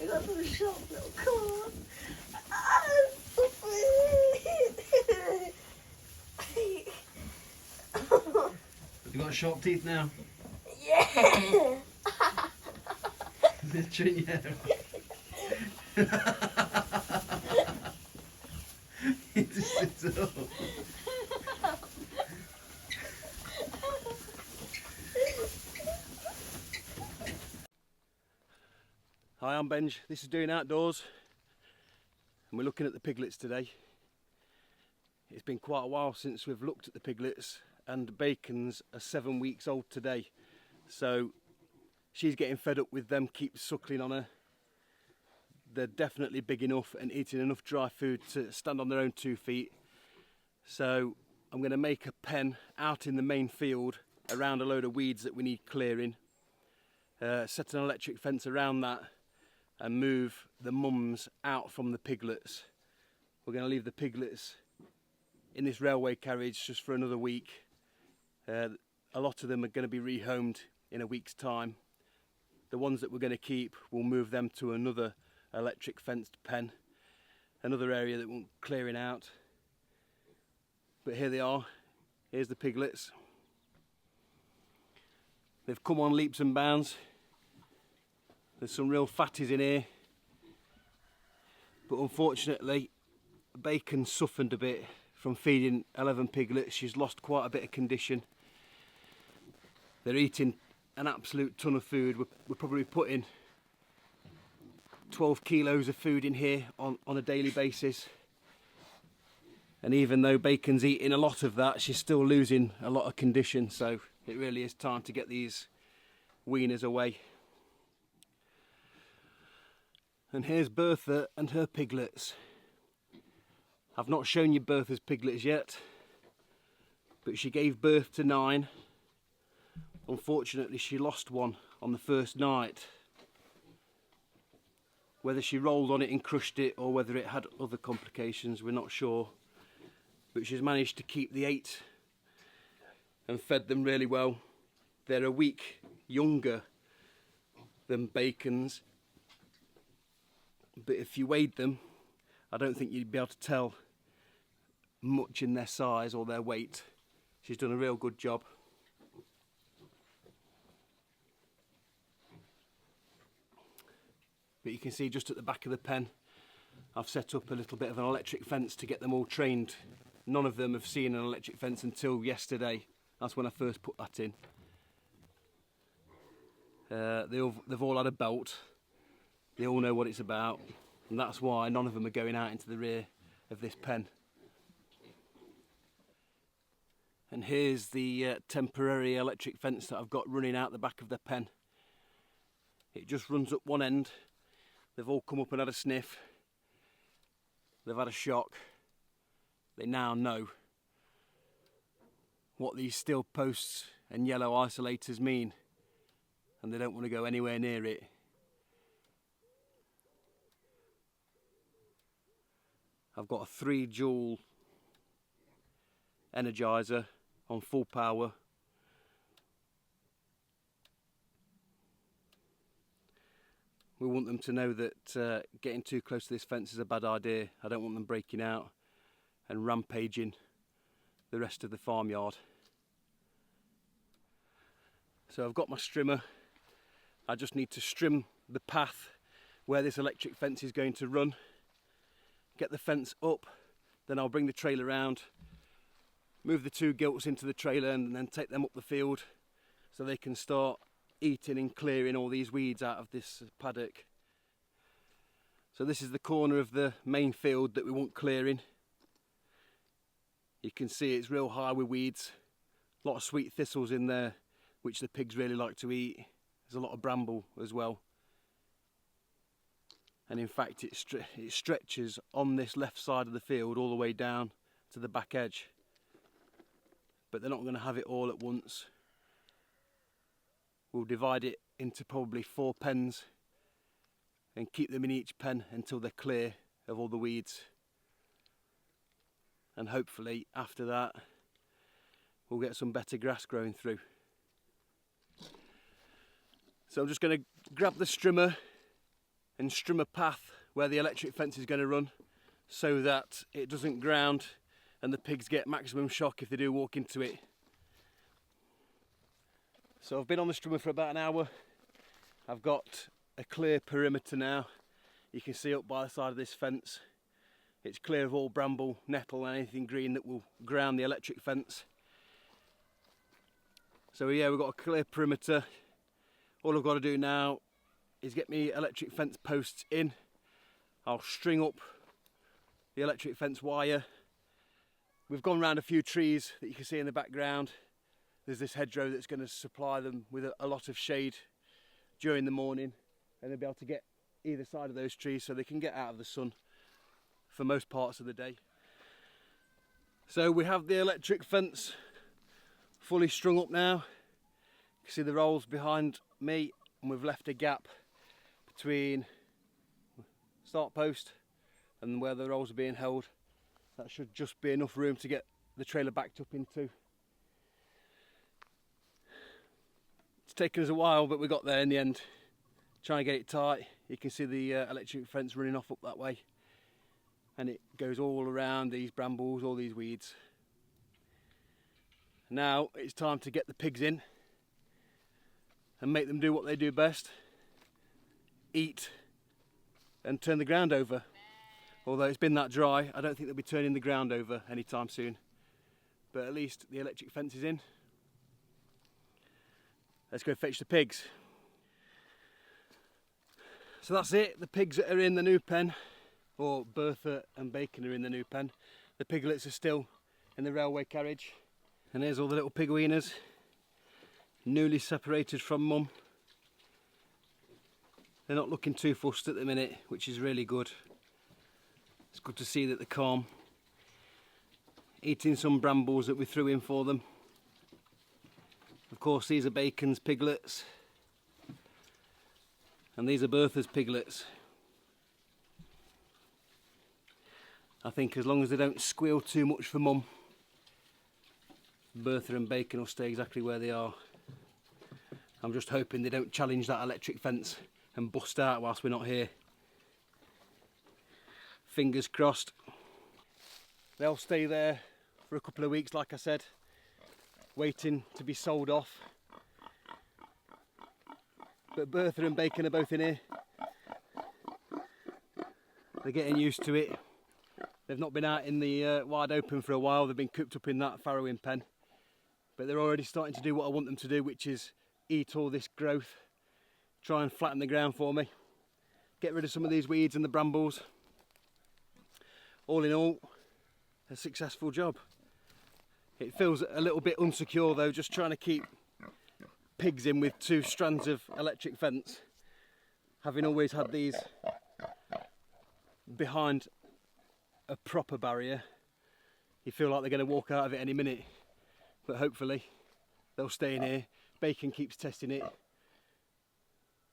I got some sharp little claws. You got sharp teeth now? Yeah. They're chewing your hair off. He just sits up. Hi, I'm Benj. This is Doing Outdoors, and we're looking at the piglets today. It's been quite a while since we've looked at the piglets, and Bacon's are 7 weeks old today, so she's getting fed up with them, keeps suckling on her. They're definitely big enough and eating enough dry food to stand on their own 2 feet. So I'm going to make a pen out in the main field around a load of weeds that we need clearing, set an electric fence around that, and move the mums out from the piglets. We're going to leave the piglets in this railway carriage just for another week. A lot of them are going to be rehomed in a week's time. The ones that we're going to keep, we'll move them to another electric fenced pen, another area that we're clearing out. But here they are. Here's the piglets. They've come on leaps and bounds. There's some real fatties in here, but unfortunately Bacon suffered a bit from feeding 11 piglets. She's lost quite a bit of condition. They're eating an absolute ton of food. We're probably putting 12 kilos of food in here on a daily basis, and even though Bacon's eating a lot of that, she's still losing a lot of condition, so it really is time to get these weaners away. And here's Bertha and her piglets. I've not shown you Bertha's piglets yet, but she gave birth to 9. Unfortunately, she lost one on the first night. Whether she rolled on it and crushed it or whether it had other complications, we're not sure. But she's managed to keep the 8 and fed them really well. They're a week younger than Bacon's, but if you weighed them, I don't think you'd be able to tell much in their size or their weight. She's done a real good job. But you can see just at the back of the pen, I've set up a little bit of an electric fence to get them all trained. None of them have seen an electric fence until yesterday. That's when I first put that in. They've all had a belt. They all know what it's about, and that's why none of them are going out into the rear of this pen. And here's the temporary electric fence that I've got running out the back of the pen. It just runs up one end. They've all come up and had a sniff. They've had a shock. They now know what these steel posts and yellow isolators mean, and they don't want to go anywhere near it. I've got a 3 joule energizer on full power. We want them to know that getting too close to this fence is a bad idea. I don't want them breaking out and rampaging the rest of the farmyard. So I've got my strimmer. I just need to strim the path where this electric fence is going to run. Get the fence up, then I'll bring the trailer round, move the 2 gilts into the trailer and then take them up the field so they can start eating and clearing all these weeds out of this paddock. So this is the corner of the main field that we want clearing. You can see it's real high with weeds, a lot of sweet thistles in there which the pigs really like to eat. There's a lot of bramble as well. And in fact it stretches on this left side of the field all the way down to the back edge. But they're not going to have it all at once. We'll divide it into probably 4 pens and keep them in each pen until they're clear of all the weeds. And hopefully after that we'll get some better grass growing through. So I'm just going to grab the strimmer and strum a path where the electric fence is going to run, so that it doesn't ground and the pigs get maximum shock if they do walk into it. So I've been on the strummer for about an hour. I've got a clear perimeter now. You can see up by the side of this fence. It's clear of all bramble, nettle and anything green that will ground the electric fence. So yeah, we've got a clear perimeter. All I've got to do now is get me electric fence posts in. I'll string up the electric fence wire. We've gone round a few trees that you can see in the background. There's this hedgerow that's going to supply them with a lot of shade during the morning, and they'll be able to get either side of those trees so they can get out of the sun for most parts of the day. So we have the electric fence fully strung up now. You can see the rolls behind me, and we've left a gap between start post and where the rolls are being held. That should just be enough room to get the trailer backed up into. It's taken us a while, but we got there in the end. Trying to get it tight. You can see the electric fence running off up that way, and it goes all around these brambles, all these weeds. Now it's time to get the pigs in and make them do what they do best: eat and turn the ground over. Although it's been that dry, I don't think they'll be turning the ground over anytime soon. But at least the electric fence is in. Let's go fetch the pigs. So that's it, the pigs are in the new pen, or Bertha and Bacon are in the new pen. The piglets are still in the railway carriage. And here's all the little pigweaners, newly separated from mum. They're not looking too fussed at the minute, which is really good. It's good to see that they're calm. Eating some brambles that we threw in for them. Of course, these are Bacon's piglets. And these are Bertha's piglets. I think as long as they don't squeal too much for mum, Bertha and Bacon will stay exactly where they are. I'm just hoping they don't challenge that electric fence and bust out whilst we're not here. Fingers crossed. They'll stay there for a couple of weeks, like I said, waiting to be sold off. But Bertha and Bacon are both in here. They're getting used to it. They've not been out in the wide open for a while. They've been cooped up in that farrowing pen. But they're already starting to do what I want them to do, which is eat all this growth, try and flatten the ground for me, get rid of some of these weeds and the brambles. All in all, a successful job. It feels a little bit unsecure though, just trying to keep pigs in with 2 strands of electric fence. Having always had these behind a proper barrier, you feel like they're going to walk out of it any minute. But hopefully they'll stay in here. Bacon keeps testing it.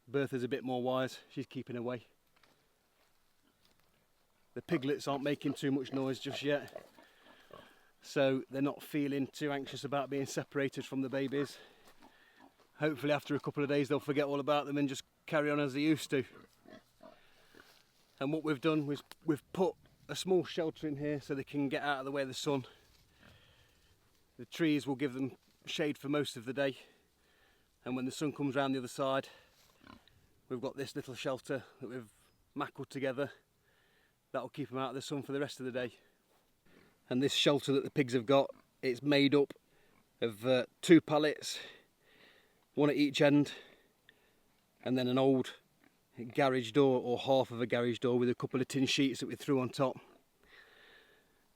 Bertha's a bit more wise, she's keeping away. The piglets aren't making too much noise just yet, so they're not feeling too anxious about being separated from the babies. Hopefully after a couple of days they'll forget all about them and just carry on as they used to. And what we've done was we've put a small shelter in here so they can get out of the way of the sun. The trees will give them shade for most of the day, and when the sun comes round the other side, we've got this little shelter that we've mackled together. That'll keep them out of the sun for the rest of the day. And this shelter that the pigs have got, it's made up of 2 pallets, 1 at each end, and then an old garage door, or half of a garage door, with a couple of tin sheets that we threw on top.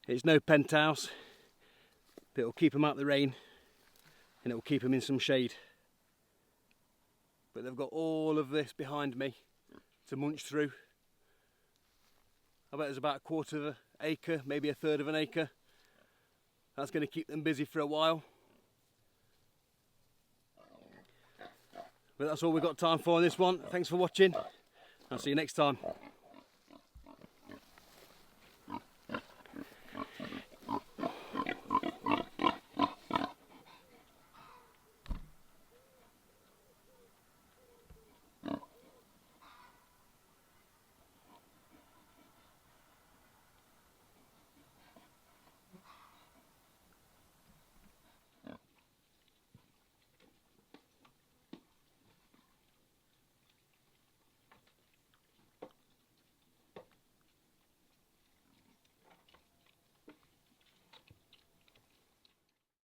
It's no penthouse, but it'll keep them out of the rain and it'll keep them in some shade. But they've got all of this behind me to munch through. I bet there's about 1/4 of an acre, maybe 1/3 of an acre. That's going to keep them busy for a while. But that's all we've got time for in this one. Thanks for watching. I'll see you next time.